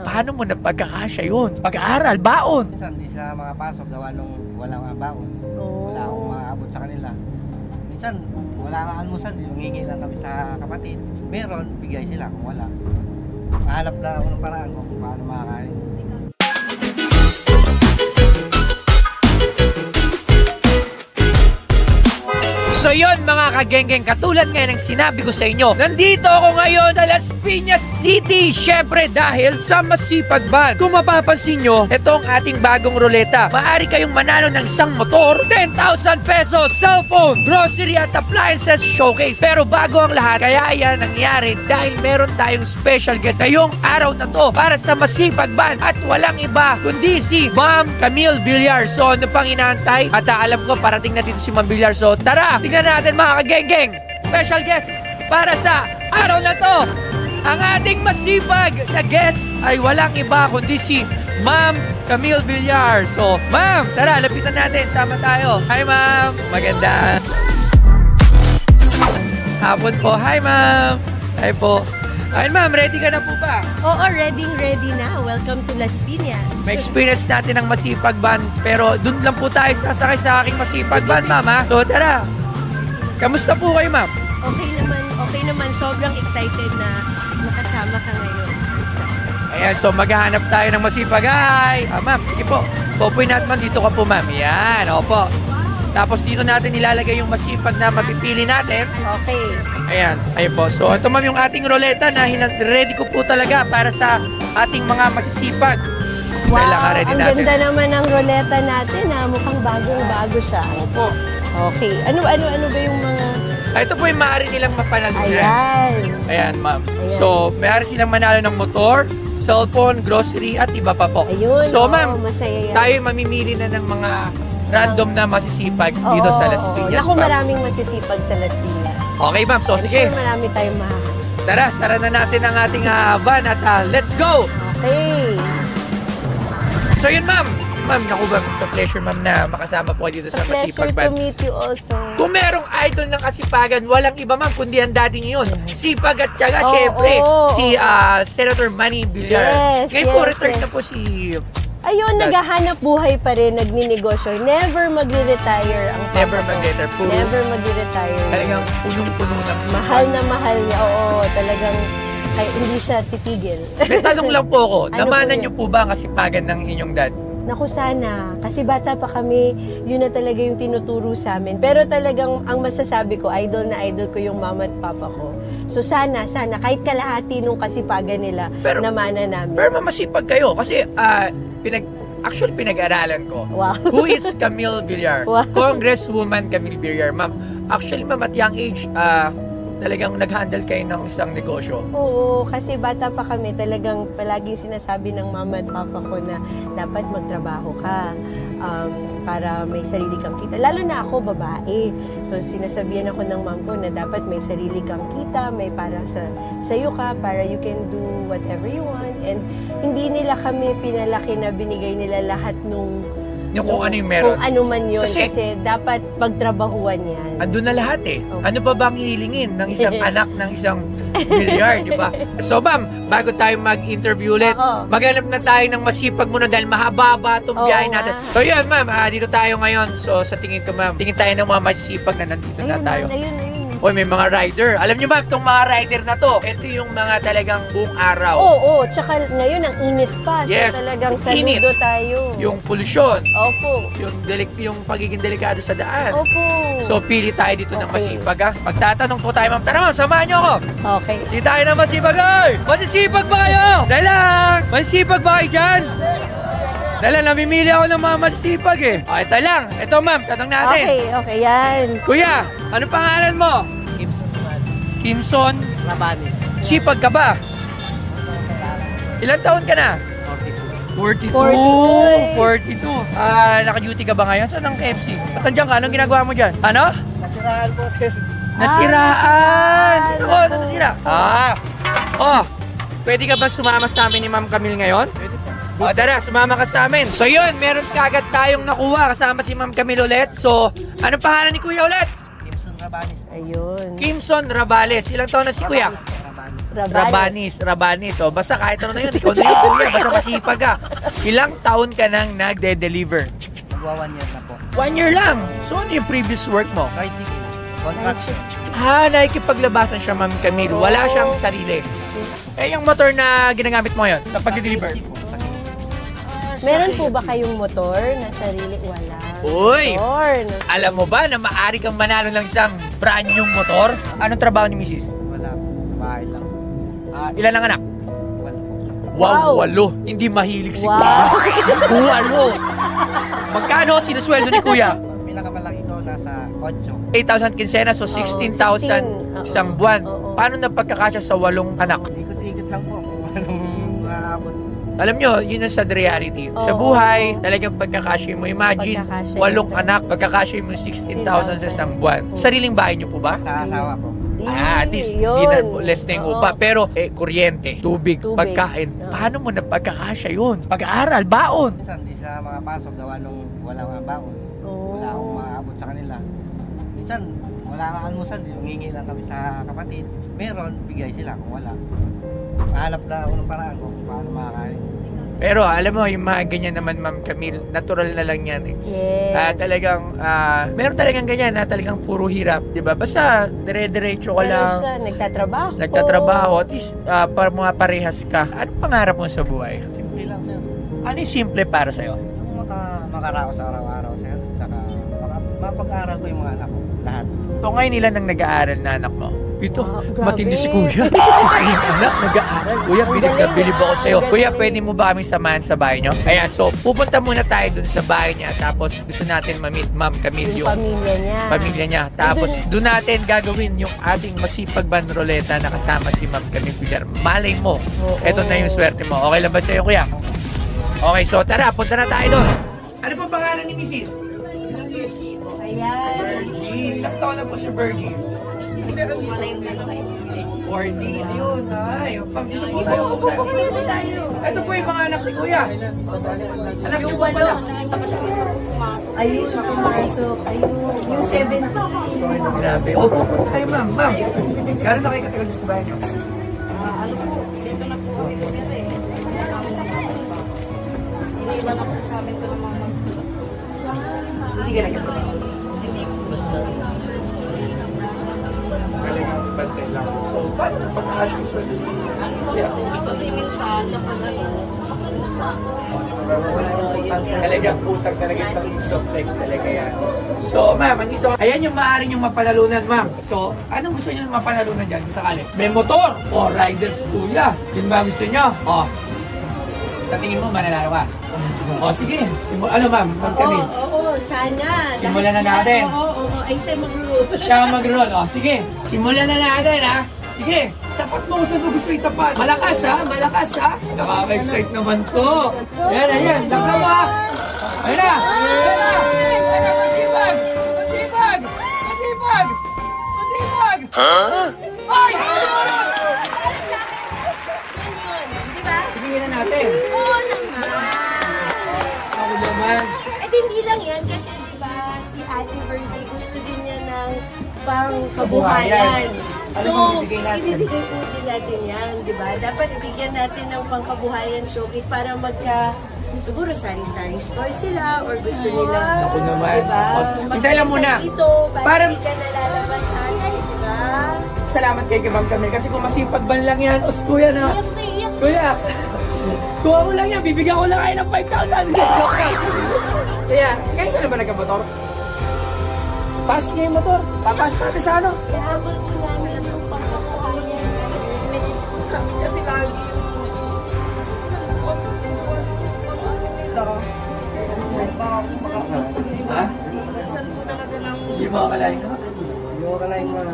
Paano mo napagkakasya yun? Pag-aaral, baon. Minsan hindi sila makapasok gawa nung walang baon. Wala akong maabot sa kanila. Minsan wala nga almusal, hingi lang kami sa kapatid. Meron, bigay sila kung wala. Hanap na ako ng paraan kung paano makakain. So yun mga kagengeng, katulad ngayon ng sinabi ko sa inyo, nandito ako ngayon sa Las Piñas City. Syempre dahil sa Masipag Band. Kung mapapansin nyo, ito ang ating bagong ruleta. Maaari kayong manalo ng isang motor, 10,000 pesos, cellphone, grocery at appliances showcase. Pero bago ang lahat, kaya yan nangyari dahil meron tayong special guest ngayong araw na to para sa Masipag Band. At walang iba kundi si Ma'am Camille Villar. So ano pang inaantay? At alam ko parating na dito si Ma'am Villar. So tara! Tingnan natin mga kageng-geng, special guest para sa araw na to. Ang ating masipag na guest ay walang iba kundi si Ma'am Camille Villar. So, Ma'am, tara, lapitan natin. Sama tayo. Hi, Ma'am. Maganda. Hapon po. Hi, Ma'am. Hi po. Ay, Ma'am, ready ka na po ba? Oo, ready na. Welcome to Las Piñas. May experience natin ng Masipag Band, pero dun lang po tayo sasakay sa aking Masipag Band, Ma'am, ha? So, tara. Kamusta po kayo, Ma'am? Okay naman. Sobrang excited na makasama ka ngayon. Ayan, so maghahanap tayo ng masipag. Hi! Ma'am, sige po. Popoy natin, Ma'am. Dito ka po, Ma'am. Yan, opo. Tapos dito natin ilalagay yung masipag na mapipili natin. Okay. Ayan, ayun po. So, ito, Ma'am, yung ating ruleta na ready ko po talaga para sa ating mga masisipag. Wow, ready ang natin. ganda naman ng ruleta natin. Mukhang bagong-bago siya. Opo. Okay. Ano ba yung mga... Ito po yung maaari nilang mapanalunan. Ayan, Ma'am. Ayan. So, maaari silang manalo ng motor, cellphone, grocery, at iba pa po. Ayun. So, Ma'am, masaya yan. tayo mamimili na ng mga random na masisipag dito sa Las Piñas. Naku, maraming masisipag sa Las Piñas. Okay, Ma'am. So, sige. Sure, marami tayong mahal. Tara, sara na natin ang ating van at let's go! Okay. So, yun, Ma'am. Ma'am, naku ba, sa pleasure, Ma'am, na makasama po dito sa Masipag Band. Pleasure to meet you also. Kung merong idol ng kasipagan, walang iba, Ma'am, kundi ang daddy niyo yun. Sipag at tiyaga, syempre, si Senator Manny Villar. Ngayon po, return na po si... Ayun, naghahanap buhay pa rin, nagninegosyo. Never magre-retire ang papa Never mag-retire. Never magre-retire. Talagang punong-puno lang siya. Mahal na mahal niya. Oo, talagang hindi siya titigil. May tanong lang po ako, Ano namanan po niyo po ba ang kasipagan ng inyong dad? Naku, sana. Kasi bata pa kami, yun na talaga yung tinuturo sa amin. Pero talagang ang masasabi ko, idol na idol ko yung mama at papa ko. So sana, kahit kalahati nung kasipagan nila, namana namin. Pero masipag kayo kasi actually pinag-aralan ko. Wow. Who is Camille Villar? Wow. Congresswoman Camille Villar, Ma'am. Actually, Ma'am, at young age, talagang nag-handle kayo ng isang negosyo. Oo, kasi bata pa kami, talagang palaging sinasabi ng mama at papa ko na dapat magtrabaho ka para may sarili kang kita. Lalo na ako, babae. So, sinasabihan ako ng mom ko na dapat may sarili kang kita, may para sa'yo ka, para you can do whatever you want. And hindi nila kami pinalaki na binigay nila lahat Kung ano yung meron. Kung ano man yun. Kasi dapat pagtrabahuan yan. Andun na lahat eh. Okay. Ano pa bang hilingin ng isang anak ng isang Villar, di ba? So, Ma'am, bago tayo mag-interview ulit, maghanap na tayo ng masipag muna dahil mahaba-haba itong biyahe natin. So, yun, Ma'am, dito tayo ngayon. So, sa tingin ko, Ma'am, tingin tayo ng mga masipag na nandito na tayo. Ayun. Oy, may mga rider. Alam niyo ba, itong mga rider na to, ito yung mga talagang buong araw. Oo, tsaka ngayon ang init pa. Yes, So talagang init. saludo tayo. Yung polusyon. Opo. Yung pagiging delikado sa daan. Opo. So, pili tayo dito ng masipag, ha? Magtatanong po tayo, Ma'am. Tara, Ma'am, samahan niyo ako. Okay. Di tayo ng masipag, ay! Masisipag ba kayo? Dahil lang! Masisipag ba kayo dyan? Dahil lang, namimili ako ng mga masisipag eh. Okay, tayo lang. Ito, Ma'am, tanong natin. Okay, yan. Kuya, ano pangalan mo? Kimson Labanis. Sipag ka ba? Ilang taon ka na? 42. 42. Naka-duty ka ba ngayon? Saan ang KFC? Ba't nandiyan ka? Anong ginagawa mo dyan? Ano? Nasiraan po, sir. Nasiraan! Ako, ano nasira? Pwede ka ba sumama sa amin ni Ma'am Camille ngayon? Pwede po. Tara, sumama ka sa amin. So yun, meron kagad tayong nakuha kasama si Ma'am Camille ulit. So, ano pangalan ni Kuya ulit? Kimson Rabanis. Ayun. Kimson Rabales. Ilang taon na si Kuya? Rabanis. O, basta kahit ano na yun, ikaw na yun, kuya. Basta masipag ka. Ilang taon ka nang nagde-deliver? Magwa 1 year na po. 1 year lang. So, ano yung previous work mo? Tricycle. Contraction. Nakikipaglabasan siya, Ma'am Camille. Wala siyang sarili. Eh, yung motor na ginagamit mo ngayon, sa pag-deliver? Meron po ba kayong motor na sarili? Wala. Uy! Motor. Alam mo ba na maaari kang manalo ng isang brand new motor? Anong trabaho ni Mrs.? Wala po. Bahay lang. Ilan ang anak? Wala po. Wow, 8. Hindi mahilig si Wow. Kuya. 8. Magkano sinusweldo ni Kuya? Pinakamalaki ko nasa 8. 8,000 kinsena, so 16,000 isang buwan. Paano na pagkakasya sa 8 anak? Ikot-ikot lang po kung anong maaabot. Alam nyo, yun ang sad reality. Sa buhay, talagang pagkakasya mo. Imagine, 8 anak, pagkakasya mo 16,000 sa isang buwan. Sariling bahay nyo po ba? Sa asawa ko. At least, di na less na yung upa. Pero, kuryente, tubig, pagkain. Paano mo na pagkakasya yun? Pag-aaral, baon. Minsan, di sa mga pasok gawa nung wala mga baon. Wala akong maaabot sa kanila. Minsan, wala nga almusal. Ngingi lang kami sa kapatid. Meron, bigay sila kung wala. Hanap na ako ng paraan kung paano makakain. Pero alam mo, yung mga ganyan naman, Ma'am Camille, natural na lang yan eh. Yes. Talagang, meron talagang ganyan na talagang puro hirap, di ba? Basta, dire-diretso ka lang. Siya, Nagtatrabaho, at least para mga parehas ka. Ano pangarap mo sa buhay? Simple lang, sir. Ano yung simple para sa'yo? Yung makaraos araw-araw, sir. Tsaka mapag-aral ko yung mga anak ko. Lahat. Ito ngayon ilan ang nag-aaral na anak mo? Ito, grabe. matindi si Kuya. Ayun, anak, nag-aaral. Kuya, bilib na bilib ako sa'yo. Kuya, pwede mo ba kami samahan sa bahay nyo? Ayan, so pupunta muna tayo dun sa bahay niya. Tapos gusto natin ma-meet Ma'am Camille Yung pamilya niya. Tapos doon natin gagawin yung ating masipag bandroleta na kasama si Ma'am Camille Villar. Malay mo, eto na yung swerte mo. Okay lang ba sa'yo, Kuya? Okay, so tara, punta na tayo doon. Ano pa pangalan ni Mrs.? Ayan. Virgie. Ilang taon na po si Virgie? 40. Ayun, ay. Dito po tayo. Upo po tayo. Ito po yung mga anak ni Kuya. Anak niyo po pala. Ayun, pumasok. Ayun. Yung 70. Grabe. Opo po tayo, ma'am. Ma'am, gano'n na kayo katagal sa bahay niyo? Ano po, dito na po kami tumira eh. Iniwan ako sa amin ko ng mga Hindi ka nagkatagal. Talagang bantay lang. So, paano na pagkakasya yung sweldo niyo? kasi minsan, kapag Talagang utang talaga sa soft leg talaga yan. So, ma'am, andito. Ayan yung maaaring yung mapanalunan, ma'am. So, anong gusto niyo mapanalunan dyan? Sakali. May motor o riders kuya. Yun ba gusto niyo? O. Sa tingin mo, mananalo ka? O, sige. Ano, ma'am? Ma'am Camille. Oo, sana. Simulan na natin. Oo. Ay, siya mag-roll. Siya mag-roll. O, sige. Simulan na natin, ha? Sige. Tapat mo kung saan mo gusto itapat. Malakas, ha? Malakas, ha? Nakaka-excite naman to. Ayan, ayan. Laksan mo, ha? Ayan na. Ayan na. Ayan, masipag. Masipag. Masipag. Masipag. Ay! Sabihin na natin. Oo naman. Ako naman. At hindi lang yan kasi diba si Ate Virgie gusto din niya ng pangkabuhayan. So, Ano bang ibibigay natin? ibibigay po din natin yan, diba? Dapat ibigyan natin ng pangkabuhayan showcase para siguro sari-sari store sila or gusto nila. Ako naman. Diba? Hintay lang muna. Dito, para Para- hindi ka nalalabas hanay, diba? Salamat kay Ma'am Camille kasi kung masipag ban lang yan, os kuya na. Kuya, kuha mo lang yan, bibigyan ko lang kayo ng 5,000. Kuya, kayo ka na ba nagkamotor? Pasok niya yung motor. Papasok natin sa ano? Iabot po namin ang pangkabuhayan. Inisip po kami kasi lagi Ha? saan po talaga ng Hindi mo akalain ka? Yung kalahin mo na.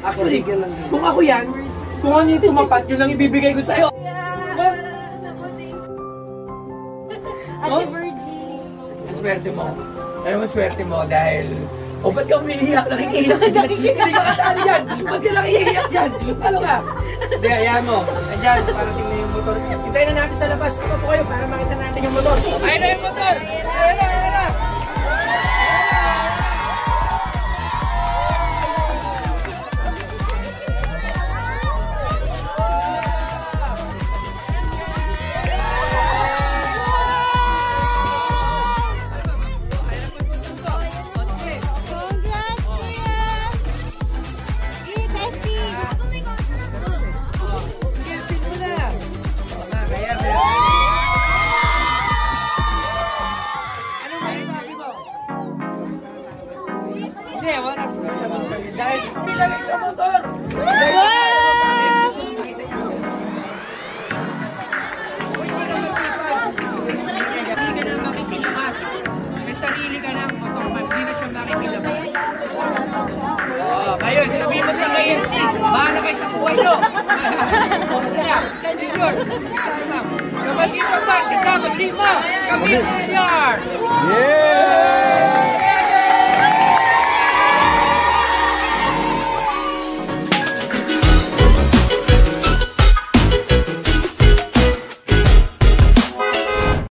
Actually, kung ako yan, kung ano yung tumapat, yun lang ibibigay ko sa'yo. Ate Virgie. Ang swerte mo. Alam mo, swerte mo dahil... O, ba't ka umiiyak? Nakikiiyak ka dyan. Hindi ka kasali dyan. Ba't ka nakikiiyak dyan? Paano ka? Hindi, ayan mo. Andyan, parating na yung motor. Hintayin na natin sa labas. Ano po kayo para makita natin yung motor? Ayun na yung motor! Ayun na, ayun na! Junior, kamasipag ba? Kasama si Ma'am Camille Villar. Yeah!